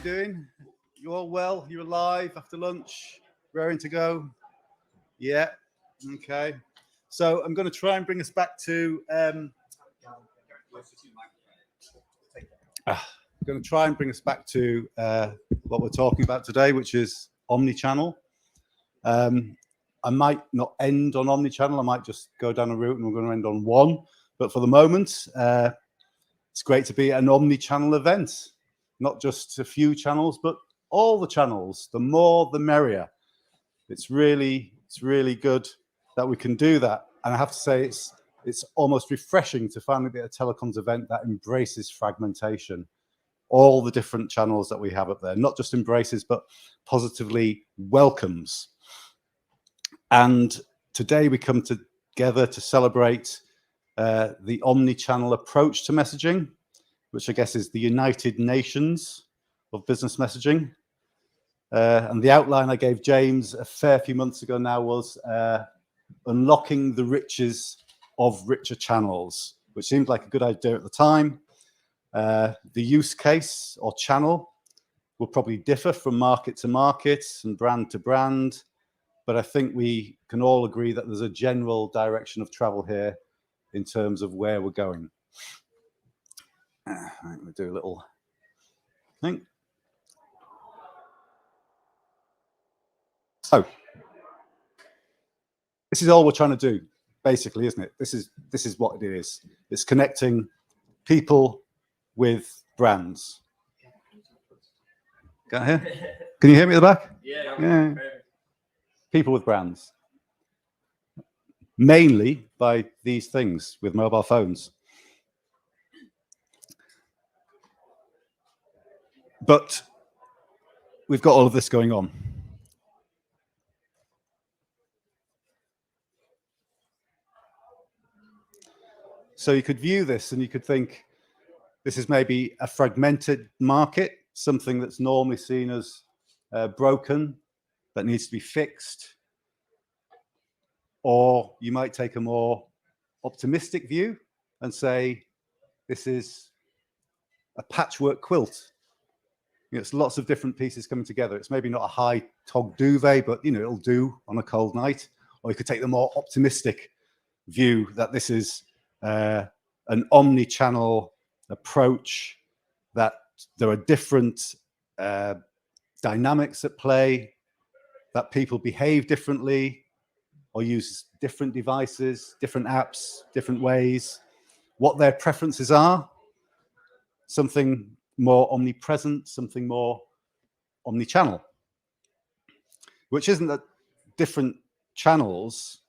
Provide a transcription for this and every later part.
you doing? You all well? You alive after lunch? Raring to go? Yeah. Okay. So I'm going to try and bring us back to. I'm going to try and bring us back to what we're talking about today, which is omnichannel. I might not end on omnichannel. I might just go down a route, and we're going to end on one. But for the moment, it's great to be at an omnichannel event. Not just a few channels, but all the channels. The more, the merrier. It's really good that we can do that. And I have to say, it's almost refreshing to finally be at a telecoms event that embraces fragmentation. All the different channels that we have up there, not just embraces, but positively welcomes. And today we come together to celebrate the omni-channel approach to messaging, which I guess is the United Nations of business messaging. And the outline I gave James a fair few months ago now was unlocking the riches of richer channels, which seemed like a good idea at the time. The use case or channel will probably differ from market to market and brand to brand, but I think we can all agree that there's a general direction of travel here in terms of where we're going. Let me do a little thing. So this is all we're trying to do, basically, isn't it? This is what it is. It's connecting people with brands. Can you hear me at the back? Yeah. People with brands. Mainly by these things with mobile phones. But we've got all of this going on. So you could view this and you could think this is maybe a fragmented market, something that's normally seen as broken, that needs to be fixed. Or you might take a more optimistic view and say this is a patchwork quilt. You know, it's lots of different pieces coming together. It's maybe not a high tog duvet, but it'll do on a cold night. Or you could take the more optimistic view that this is an omni-channel approach, that there are different dynamics at play, that people behave differently or use different devices, different apps, different ways, what their preferences are, something more omnipresent, something more omni-channel, which isn't that different channels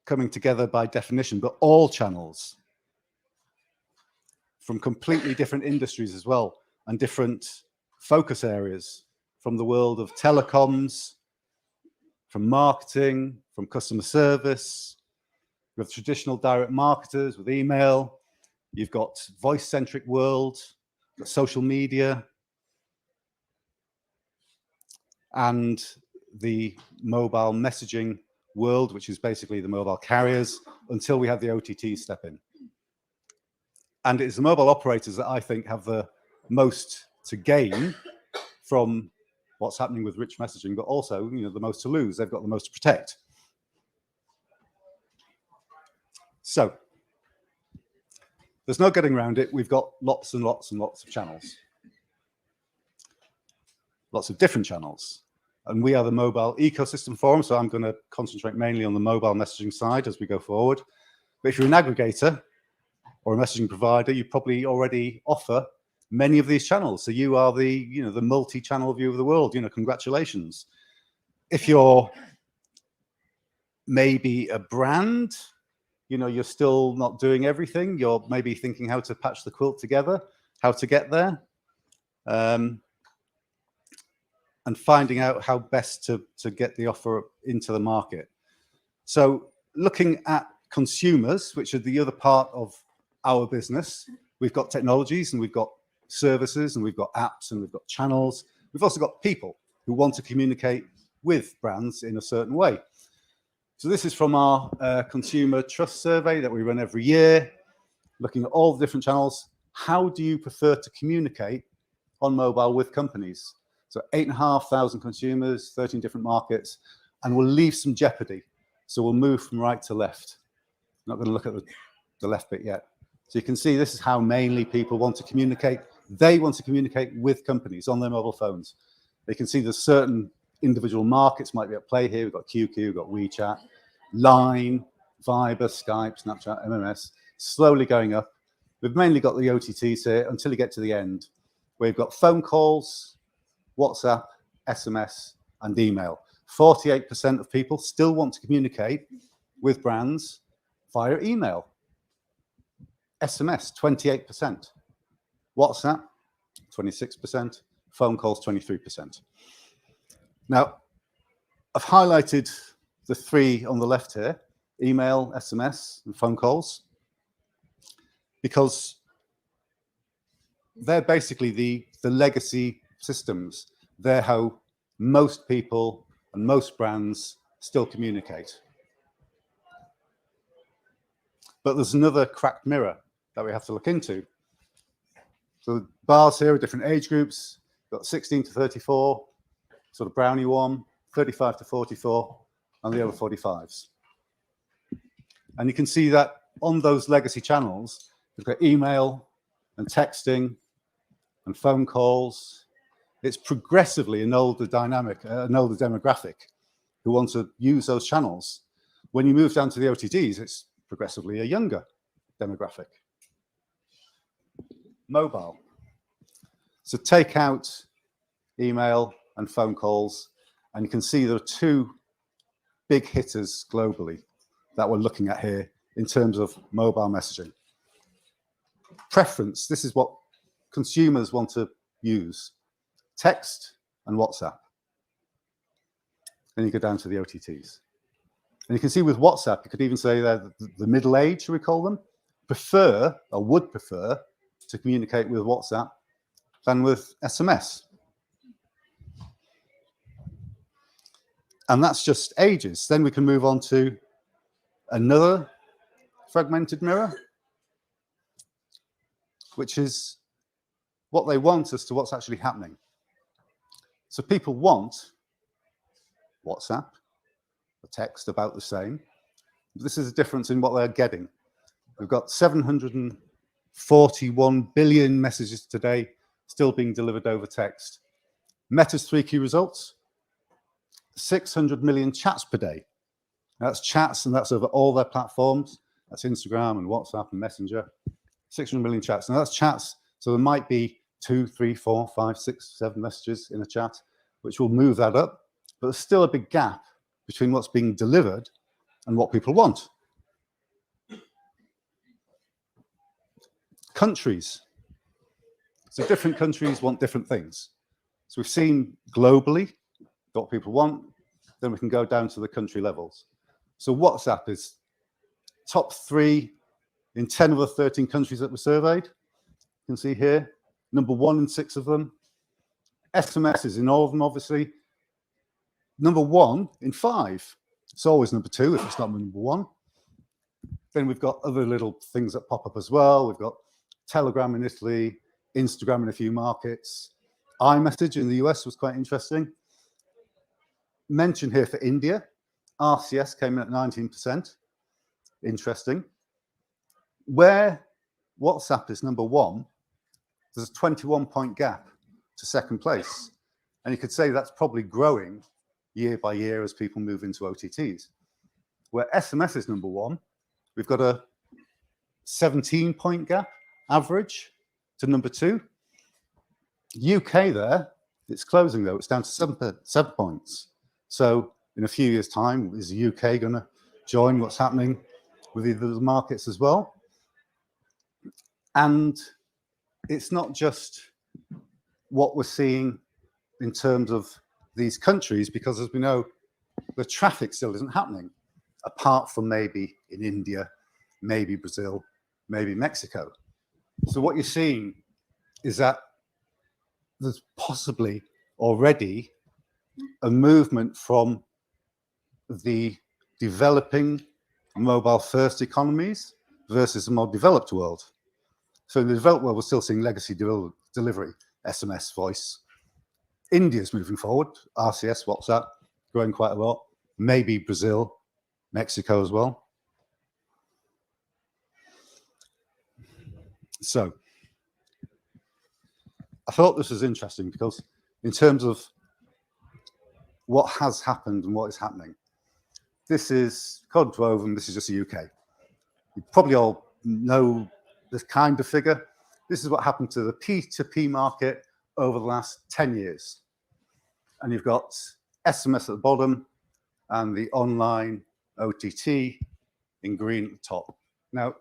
coming together by definition, but all channels from completely different industries as well, and different focus areas, from the world of telecoms, from marketing, from customer service, with traditional direct marketers, with email. You've got voice-centric world, got social media, and the mobile messaging world, which is basically the mobile carriers, until we have the OTT step in. And it's the mobile operators that I think have the most to gain from what's happening with rich messaging, but also, the most to lose. They've got the most to protect. So there's no getting around it. We've got lots and lots and lots of channels. Lots of different channels. And we are the Mobile Ecosystem Forum, so I'm going to concentrate mainly on the mobile messaging side as we go forward. But if you're an aggregator or a messaging provider, you probably already offer many of these channels. So you are the, the multi-channel view of the world. Congratulations. If you're maybe a brand, you're still not doing everything. You're maybe thinking how to patch the quilt together, how to get there, and finding out how best to get the offer into the market. So looking at consumers, which are the other part of our business, we've got technologies and we've got services and we've got apps and we've got channels. We've also got people who want to communicate with brands in a certain way. So this is from our consumer trust survey that we run every year, looking at all the different channels. How do you prefer to communicate on mobile with companies. So 8,500 consumers, 13 different markets, and we'll leave some jeopardy. So we'll move from right to left. I'm not going to look at the left bit yet. So you can see this is how mainly people want to communicate. They want to communicate with companies on their mobile phones. They can see there's certain individual markets might be at play here. We've got QQ, we've got WeChat, Line, Viber, Skype, Snapchat, MMS, slowly going up. We've mainly got the OTTs here until you get to the end. We've got phone calls, WhatsApp, SMS, and email. 48% of people still want to communicate with brands via email. SMS, 28%. WhatsApp, 26%. Phone calls, 23%. Now, I've highlighted the three on the left here, email, SMS, and phone calls, because they're basically the legacy systems. They're how most people and most brands still communicate. But there's another cracked mirror that we have to look into. So the bars here are different age groups. We've got 16 to 34, sort of brownie one, 35 to 44, and the over 45s. And you can see that on those legacy channels, we've got email and texting and phone calls. It's progressively an older dynamic, an older demographic who want to use those channels. When you move down to the OTTs, it's progressively a younger demographic. Mobile. So take out email and phone calls, and you can see there are two big hitters globally that we're looking at here in terms of mobile messaging. Preference, this is what consumers want to use. Text and WhatsApp. Then you go down to the OTTs. And you can see with WhatsApp, you could even say that the middle age, shall we call them, prefer or would prefer to communicate with WhatsApp than with SMS. And that's just ages. Then we can move on to another fragmented mirror, which is what they want as to what's actually happening. So people want WhatsApp, the text about the same. This is a difference in what they're getting. We've got 741 billion messages today still being delivered over text. Meta's three key results, 600 million chats per day. That's chats, and that's over all their platforms. That's Instagram and WhatsApp and Messenger. 600 million chats. Now that's chats, so there might be 2, 3, 4, 5, 6, 7 messages in a chat, which will move that up. But there's still a big gap between what's being delivered and what people want. Countries. So different countries want different things. So we've seen globally what people want, then we can go down to the country levels. So WhatsApp is top 3 in 10 of the 13 countries that were surveyed. You can see here, number 1 in 6 of them. SMS is in all of them, obviously. Number 1 in 5. It's always number 2 if it's not number 1. Then we've got other little things that pop up as well. We've got Telegram in Italy, Instagram in a few markets. iMessage in the US was quite interesting. Mention here for India, RCS came in at 19%. Interesting. Where WhatsApp is number 1, there's a 21-point gap to second place. And you could say that's probably growing year by year as people move into OTTs. Where SMS is number 1, we've got a 17-point gap average to number 2. UK there, it's closing though, it's down to 7 points. So in a few years' time, is the UK going to join what's happening with the other markets as well? And it's not just what we're seeing in terms of these countries, because as we know, the traffic still isn't happening, apart from maybe in India, maybe Brazil, maybe Mexico. So what you're seeing is that there's possibly already a movement from the developing mobile-first economies versus the more developed world. So in the developed world, we're still seeing legacy delivery, SMS voice. India's moving forward, RCS, WhatsApp, growing quite a lot. Maybe Brazil, Mexico as well. So I thought this was interesting because in terms of what has happened and what is happening, this is, according to Oven, this is just the UK. You probably all know this kind of figure. This is what happened to the P2P market over the last 10 years. And you've got SMS at the bottom and the online OTT in green at the top. Now,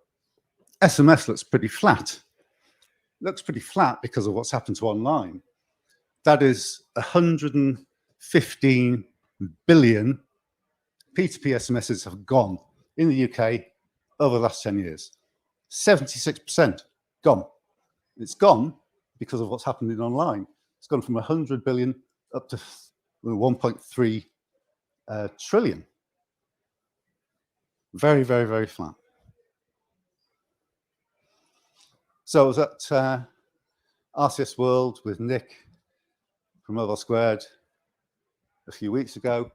SMS looks pretty flat. It looks pretty flat because of what's happened to online. That is 115 billion P2P SMSs have gone in the UK over the last 10 years. 76% gone. It's gone because of what's happened in online. It's gone from 100 billion up to 1.3 trillion. Very, very, very flat. So I was at RCS World with Nick from Mobile Squared a few weeks ago,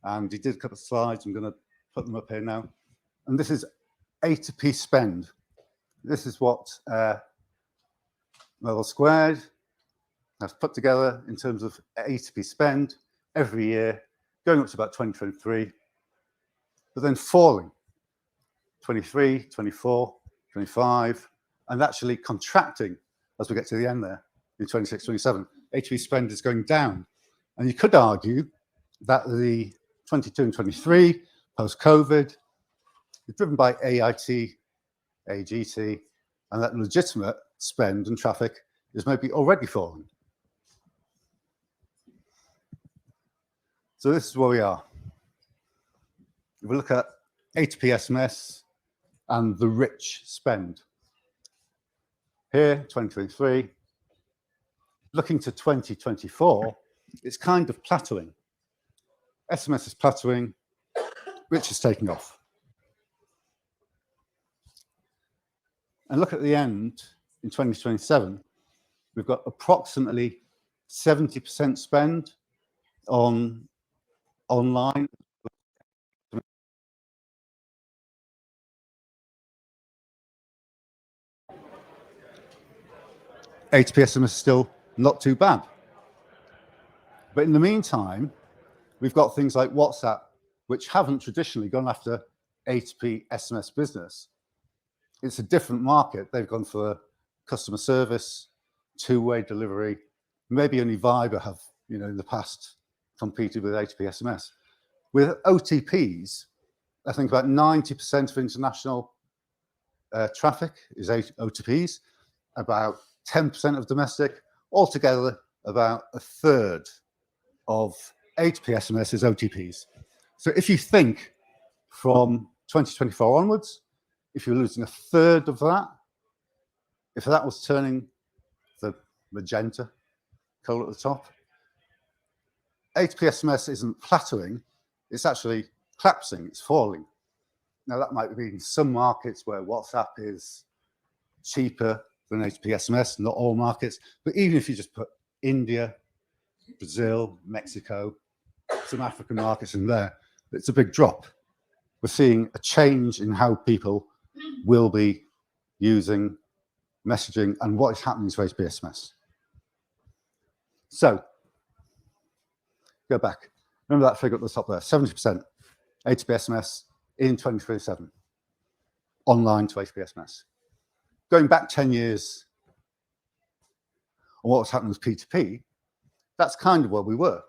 and he did a couple of slides. I'm going to put them up here now. And this is A2P spend. This is what Mobile Squared has put together in terms of A2P spend every year, going up to about 2023, but then falling 23, 24, 25, and actually contracting as we get to the end there in 26, 27. A2P spend is going down. And you could argue that the 22 and 23, post-COVID, is driven by AIT, AGT, and that legitimate spend and traffic is maybe already falling. So this is where we are. If we look at A2P SMS and the rich spend. Here, 2023, looking to 2024, it's kind of plateauing. SMS is plateauing, rich is taking off. And look at the end in 2027, we've got approximately 70% spend on online. A2P SMS is still not too bad. But in the meantime, we've got things like WhatsApp, which haven't traditionally gone after A2P SMS business. It's a different market. They've gone for customer service, two-way delivery. Maybe only Viber have, in the past competed with A2P SMS. With OTPs, I think about 90% of international traffic is OTPs, about 10% of domestic, altogether about a third of A2P SMS is OTPs. So if you think from 2024 onwards, if you're losing a third of that, if that was turning the magenta colour at the top, A2P SMS isn't plateauing, it's actually collapsing, it's falling. Now that might be in some markets where WhatsApp is cheaper than A2P SMS, not all markets, but even if you just put India, Brazil, Mexico, some African markets in there, it's a big drop. We're seeing a change in how people will be using messaging and what is happening to A2P SMS. So, go back. Remember that figure at the top there, 70% A2P SMS in 2027, online to A2P SMS. Going back 10 years on what was happening with P2P, that's kind of where we were.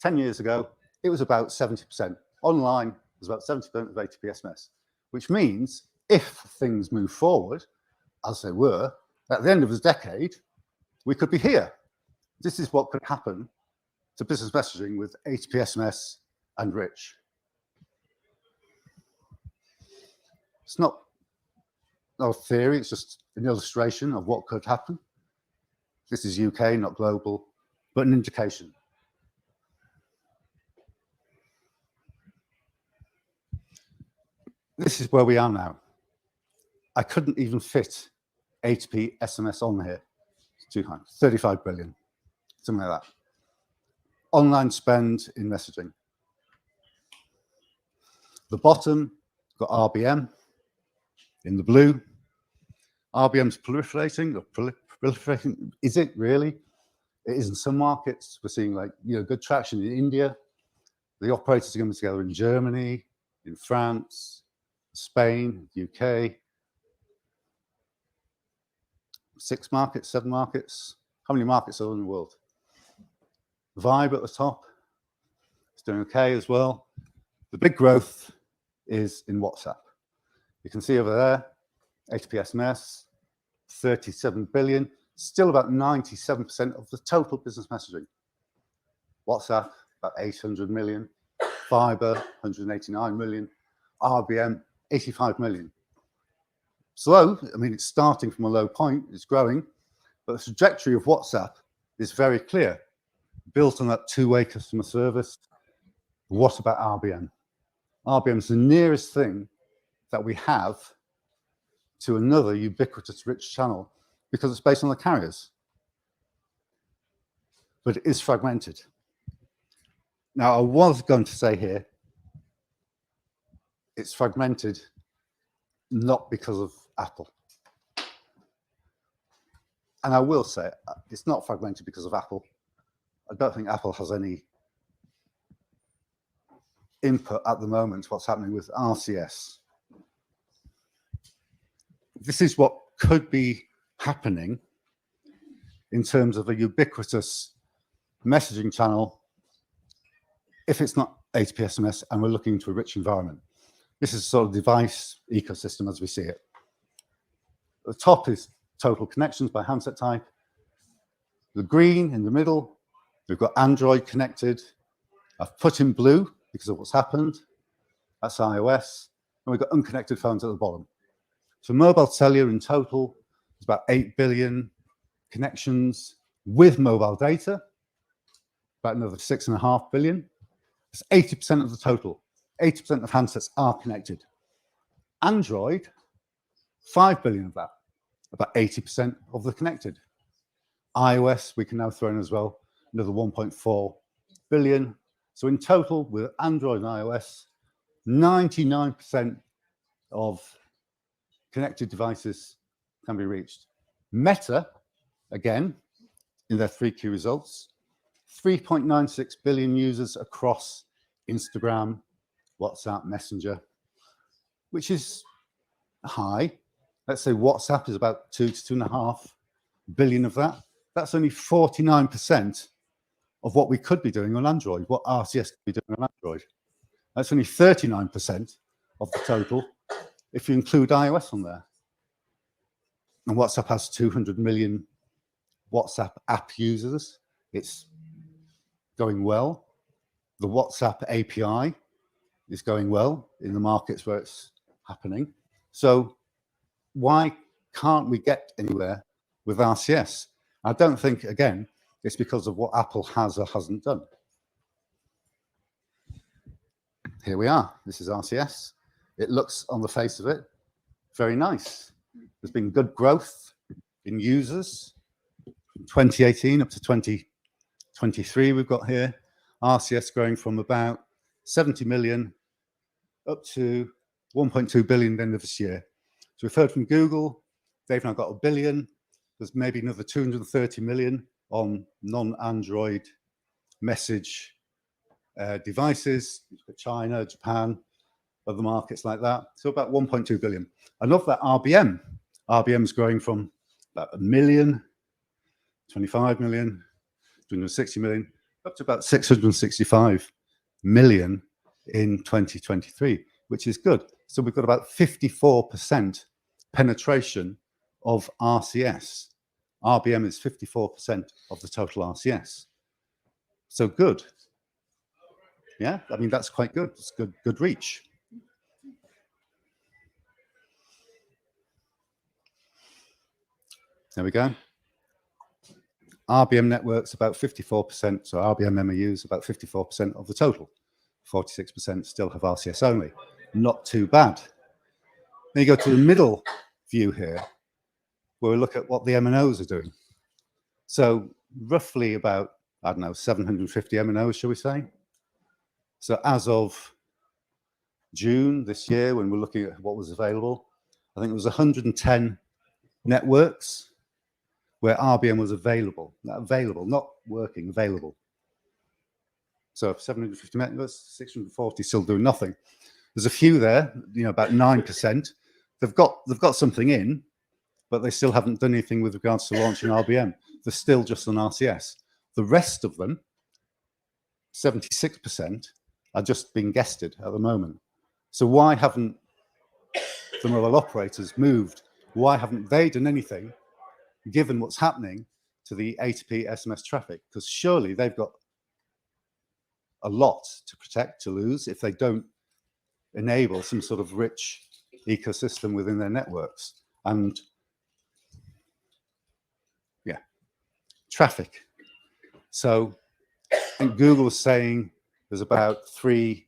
10 years ago, it was about 70%. Online was about 70% of A2P SMS, which means if things move forward, as they were, at the end of this decade, we could be here. This is what could happen to business messaging with A2P SMS and rich. It's not a theory, it's just an illustration of what could happen. This is UK, not global, but an indication. This is where we are now. I couldn't even fit A2P SMS on here. It's too high. 35 billion, something like that. Online spend in messaging. The bottom, got RBM in the blue. RBM's proliferating. Is it really? It is in some markets. We're seeing good traction in India. The operators are coming together in Germany, in France, Spain, UK. 6 markets, 7 markets. How many markets are in the world? Vibe at the top. It's doing okay as well. The big growth is in WhatsApp. You can see over there, HPSMS, 37 billion, still about 97% of the total business messaging. WhatsApp, about 800 million. Fiber, 189 million. RBM, 85 million. Slow, I mean, it's starting from a low point, it's growing, but the trajectory of WhatsApp is very clear, built on that two-way customer service. What about RBM? RBM is the nearest thing that we have to another ubiquitous rich channel because it's based on the carriers. But it is fragmented. Now, I was going to say here, it's fragmented not because of Apple. And I will say, it's not fragmented because of Apple. I don't think Apple has any input at the moment what's happening with RCS. This is what could be happening in terms of a ubiquitous messaging channel if it's not HPSMS and we're looking into a rich environment. This is sort of device ecosystem as we see it. The top is total connections by handset type. The green in the middle, we've got Android connected. I've put in blue because of what's happened. That's iOS. And we've got unconnected phones at the bottom. So mobile cellular in total is about 8 billion connections with mobile data, about another 6.5 billion. It's 80% of the total. 80% of handsets are connected. Android, 5 billion of that, about 80% of the connected. iOS, we can now throw in as well, another 1.4 billion. So in total, with Android and iOS, 99% of connected devices can be reached. Meta, again, in their 3Q results, 3.96 billion users across Instagram, WhatsApp, Messenger, which is high. Let's say WhatsApp is about 2 to 2.5 billion of that. That's only 49% of what we could be doing on Android, what RCS could be doing on Android. That's only 39% of the total if you include iOS on there. And WhatsApp has 200 million WhatsApp app users. It's going well. The WhatsApp API is going well in the markets where it's happening. So why can't we get anywhere with RCS? I don't think, again, it's because of what Apple has or hasn't done. Here we are. This is RCS. It looks, on the face of it, very nice. There's been good growth in users from 2018 up to 2023 we've got here. RCS growing from about 70 million up to 1.2 billion at the end of this year. So we've heard from Google. They've now got 1 billion. There's maybe another 230 million on non-Android message devices. China, Japan, other markets like that. So about 1.2 billion. And of that RBM is growing from about 1 million, 25 million, 260 million, up to about 665 million in 2023, which is good. So we've got about 54% penetration of RCS. RBM is 54% of the total RCS. So good. Yeah, I mean, that's quite good. It's good reach. There we go. RBM networks about 54%, so RBM MAUs about 54% of the total. 46% still have RCS only. Not too bad. Then you go to the middle view here, where we look at what the MNOs are doing. So roughly about, I don't know, 750 MNOs, shall we say? So as of June this year, when we're looking at what was available, I think it was 110 networks where RBM was available, not working, available. So 750 networks, 640 still doing nothing. There's a few there, about 9%. They've got something in, but they still haven't done anything with regards to launching RBM. They're still just on RCS. The rest of them, 76%, are just being guested at the moment. So why haven't the mobile operators moved? Why haven't they done anything, given what's happening to the A2P SMS traffic? Because surely they've got a lot to protect, to lose, if they don't enable some sort of rich ecosystem within their networks. And yeah, traffic. So I think Google was saying there's about 3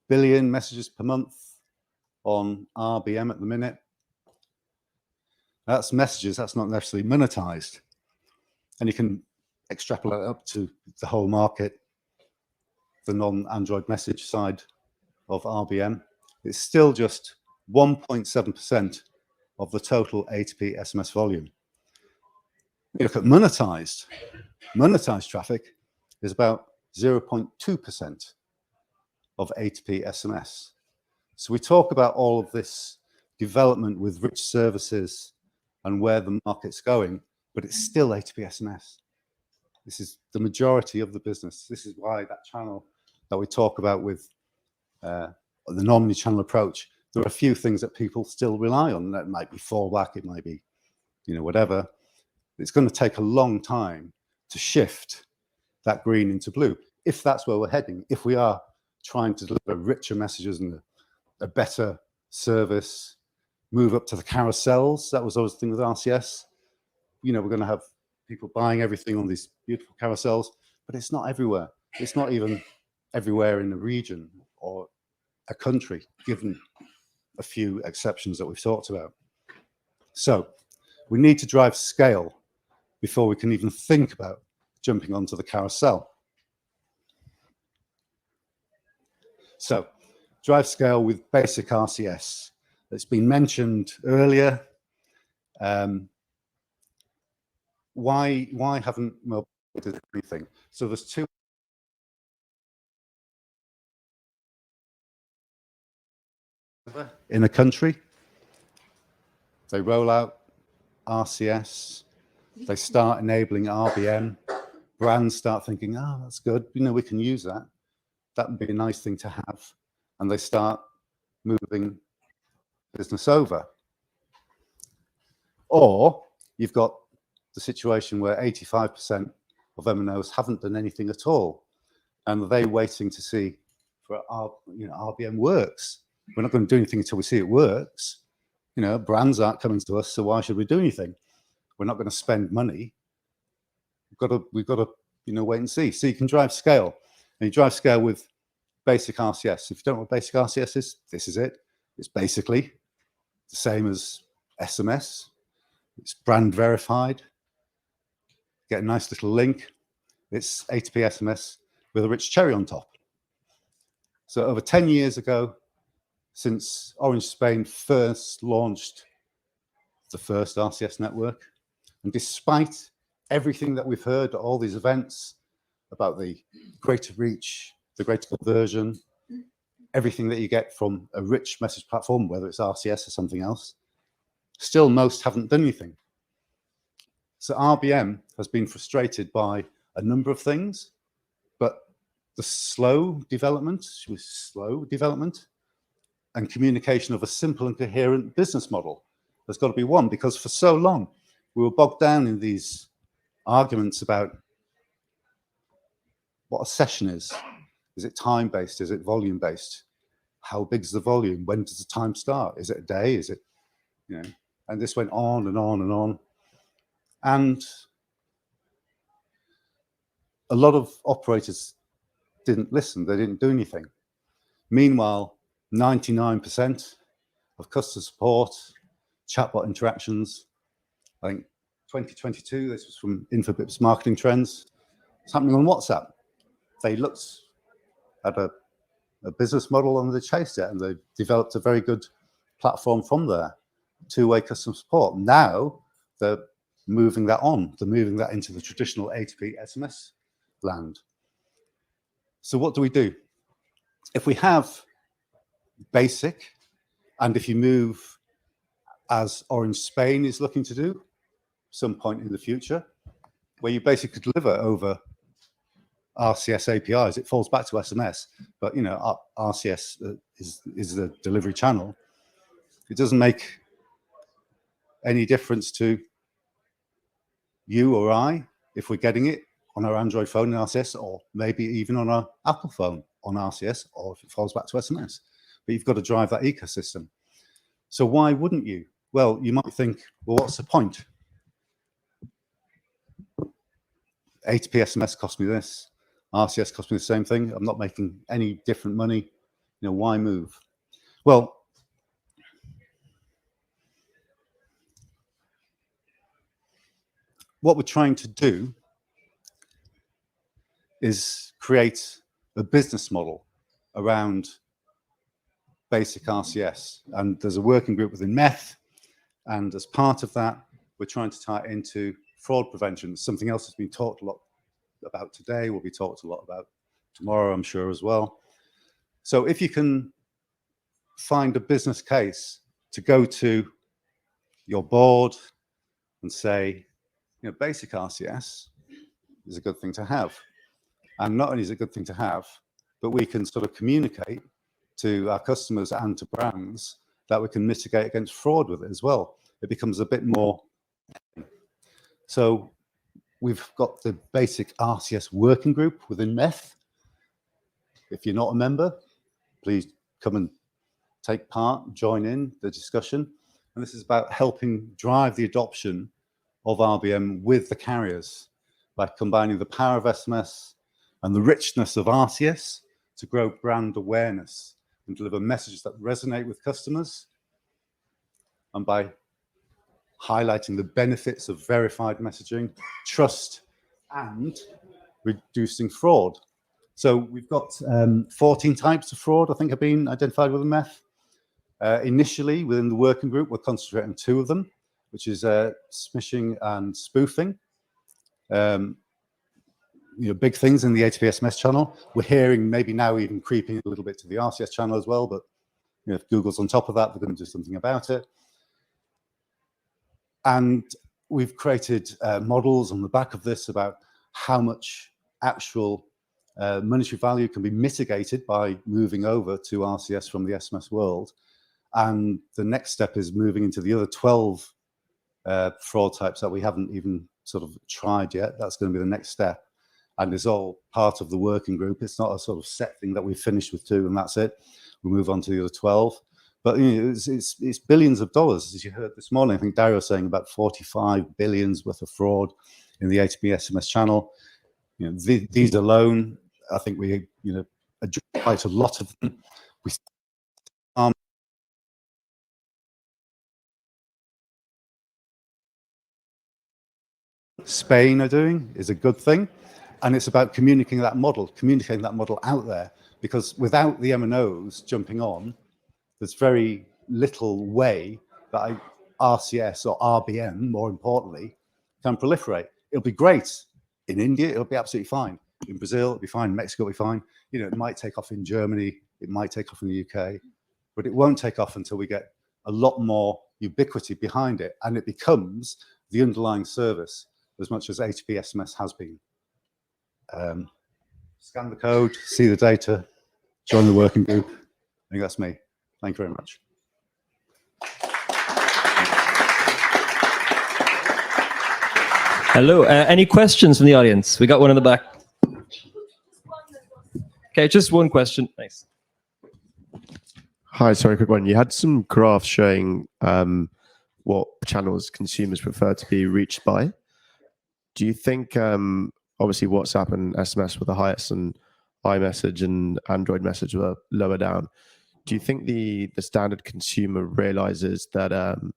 billion messages per month on RBM at the minute. That's messages, that's not necessarily monetized. And you can extrapolate up to the whole market, the non-Android message side of RBM. It's still just 1.7% of the total A2P SMS volume. You look at monetized traffic is about 0.2% of A2P SMS. So we talk about all of this development with rich services and where the market's going, but it's still A2P SMS. This is the majority of the business. This is why that channel that we talk about with the omnichannel approach, there are a few things that people still rely on. That might be fallback, it might be, whatever. It's going to take a long time to shift that green into blue, if that's where we're heading. If we are trying to deliver richer messages and a better service, move up to the carousels. That was always the thing with RCS. We're going to have people buying everything on these beautiful carousels, but it's not everywhere. It's not even everywhere in the region or a country, given a few exceptions that we've talked about. So we need to drive scale before we can even think about jumping onto the carousel. So drive scale with basic RCS. It's been mentioned earlier. Why haven't mobile did anything? So there's two in a country. They roll out RCS. They start enabling RBM. Brands start thinking, oh, that's good. We can use that. That would be a nice thing to have. And they start moving business over. Or you've got the situation where 85% of MNOs haven't done anything at all. And they're waiting to see for RBM works. We're not going to do anything until we see it works. Brands aren't coming to us, so why should we do anything? We're not going to spend money. We've got to wait and see. So you can drive scale. And you drive scale with basic RCS. If you don't know what basic RCS is, this is it. It's basically the same as SMS. It's brand verified. Get a nice little link. It's A2P SMS with a rich cherry on top. So over 10 years ago, since Orange Spain first launched the first RCS network, and despite everything that we've heard at all these events about the greater reach, the greater conversion, everything that you get from a rich message platform, whether it's RCS or something else, still most haven't done anything. So RBM has been frustrated by a number of things, but the slow development and communication of a simple and coherent business model has got to be one, because for so long we were bogged down in these arguments about what a session is. Is it time-based? Is it volume-based? How big is the volume? When does the time start? Is it a day? Is it, and this went on and on and on. And a lot of operators didn't listen. They didn't do anything. Meanwhile, 99% of customer support, chatbot interactions, I think 2022. This was from Infobip's marketing trends. It's happening on WhatsApp. They looked at a business model and they chased it, and they developed a very good platform from there. Two-way customer support. Now they're moving that on. They're moving that into the traditional A2P SMS land. So what do? If we have basic, and if you move, as Orange Spain is looking to do, some point in the future, where you basically deliver over RCS APIs, it falls back to SMS, but you know, RCS is the delivery channel. It doesn't make any difference to you or I if we're getting it on our Android phone in RCS, or maybe even on our Apple phone on RCS, or if it falls back to SMS. But you've got to drive that ecosystem. So why wouldn't you? Well, you might think, well, what's the point? A2P SMS cost me this. RCS cost me the same thing. I'm not making any different money. You know, why move? Well, what we're trying to do is create a business model around basic RCS. And there's a working group within MEF. And as part of that, we're trying to tie it into fraud prevention. Something else that's been talked a lot about today, will be talked a lot about tomorrow, I'm sure, as well. So if you can find a business case to go to your board and say, you know, basic RCS is a good thing to have. And not only is it a good thing to have, but we can sort of communicate to our customers and to brands that we can mitigate against fraud with it as well. It becomes a bit more. So we've got the basic RCS working group within MEF. If you're not a member, please come and take part, join in the discussion. And this is about helping drive the adoption of RBM with the carriers by combining the power of SMS and the richness of RCS to grow brand awareness and deliver messages that resonate with customers, and by highlighting the benefits of verified messaging, trust, and reducing fraud. So we've got 14 types of fraud, I think, have been identified within MEF. Initially, within the working group, we're concentrating on 2 of them, which is smishing and spoofing. You know, big things in the A2P SMS channel. We're hearing maybe now even creeping a little bit to the RCS channel as well, but you know, if Google's on top of that, they're going to do something about it. And we've created models on the back of this about how much actual monetary value can be mitigated by moving over to RCS from the SMS world. And the next step is moving into the other 12 fraud types that we haven't even sort of tried yet. That's going to be the next step. And it's all part of the working group. It's not a sort of set thing that we've finished with 2 and that's it. We'll move on to the other 12. But you know, it's billions of dollars, as you heard this morning. I think Dario was saying about 45 billions worth of fraud in the A2P SMS channel. You know, these alone, I think we, you know, address quite a lot of them. Spain are doing is a good thing, and it's about communicating that model out there, because without the MNOs jumping on, there's very little way that RCS or RBM, more importantly, can proliferate. It'll be great in India, it'll be absolutely fine. In Brazil, it'll be fine. Mexico will be fine. You know, it might take off in Germany, it might take off in the UK, but it won't take off until we get a lot more ubiquity behind it, and it becomes the underlying service as much as A2P SMS has been. Scan the code, see the data, join the working group. I think that's me. Thank you very much. Hello, any questions from the audience? We got one in the back. Okay, just one question. Nice. Hi, sorry, quick one. You had some graphs showing what channels consumers prefer to be reached by. Do you think, obviously WhatsApp and SMS were the highest and iMessage and Android message were lower down. Do you think the standard consumer realizes that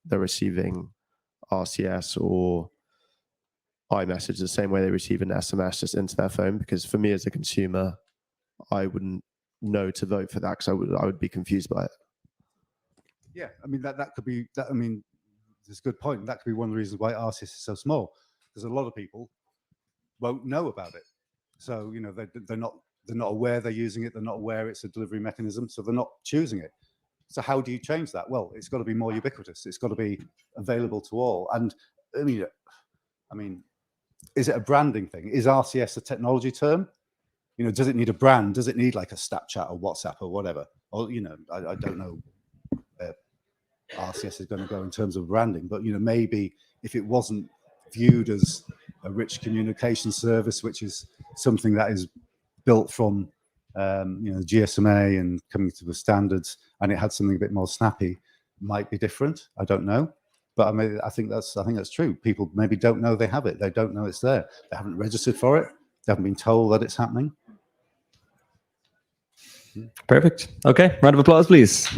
they're receiving RCS or iMessage the same way they receive an SMS just into their phone? Because for me as a consumer, I wouldn't know to vote for that because I would be confused by it. Yeah, I mean that could be that. I mean, it's a good point. That could be one of the reasons why RCS is so small, because a lot of people won't know about it. So you know they're not aware they're using it. They're not aware it's a delivery mechanism, so they're not choosing it. So how do you change that? Well, it's got to be more ubiquitous. It's got to be available to all. And I mean, is it a branding thing? Is RCS a technology term? You know, does it need a brand? Does it need like a Snapchat or WhatsApp or whatever? Or you know, I don't know where RCS is going to go in terms of branding, but you know, maybe if it wasn't viewed as a rich communication service, which is something that is built from you know, GSMA and coming to the standards, and it had something a bit more snappy, might be different. I don't know, but I mean, I think that's true. People maybe don't know they have it. They don't know it's there. They haven't registered for it. They haven't been told that it's happening. Perfect. Okay, round of applause, please.